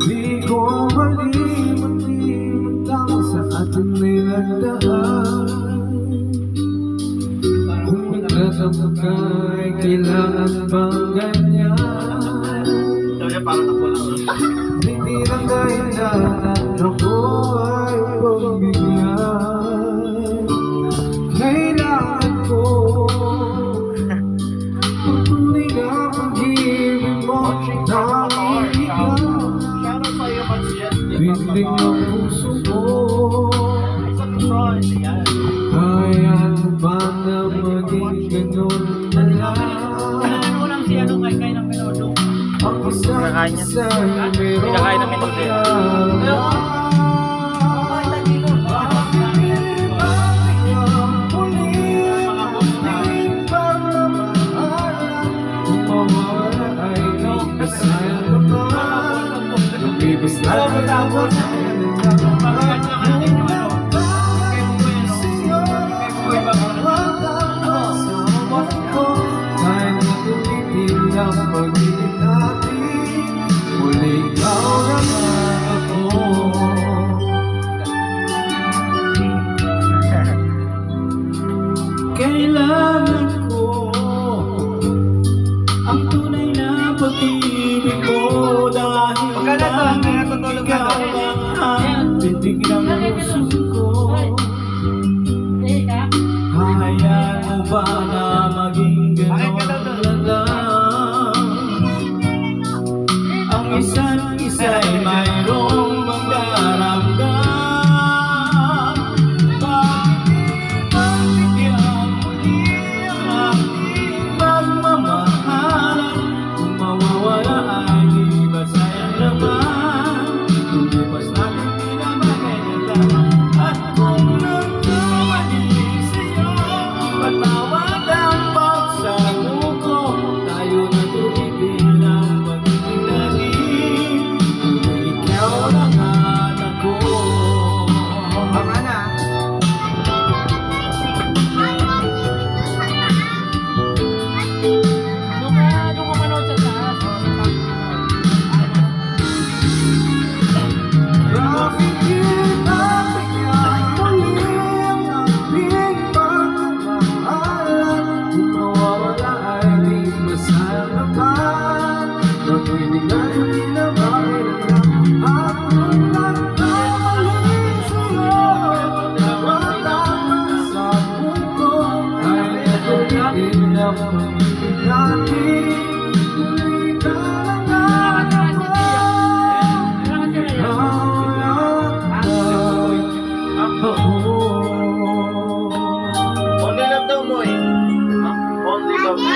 Di ko malimot-limot lang sa ating may nagdaan. Kung nagdadam ka'y kailangan bang ganyan? Hindi lang dahilan ako ay pagbigyan. Kailangan ko patuloy na pag-ibig mo na pindig ng puso mo. Kaya mo ba na maging ganun na lang? Ang isa't isa'y meron ang pag-ibig natin, muli ikaw naman ako. Kailangan ko ang tunay na pag-ibig mo, dahil ikaw ang titig ng puso ko. Hayaan mo ba na maging gano'n lang? Ang isa't isa'y mayroong magdaramdam. Bakit magbigyan muli ang ating pagmamahalan? Kung mawawala ay di masayang naman. Tulipas natin pinamagay na lang. At kung nagkamali sa'yo, patawad ang pagsabi ko. Tayo na tulitin ang pag-ibig natin, ikaw naman ako. Baka na. Doon ka manood sa taas. Bakit kinabigyan muli ang ating pagmamahalan? Kung mawawala ay di masayang naman. Natuloy na yung pinamahal lang. At kung nagkamali sa'yo, wala man sa mundo, ay natulitin ang pag-ibig natin. Muli ka naman ako. Only love daw mo eh. Only love.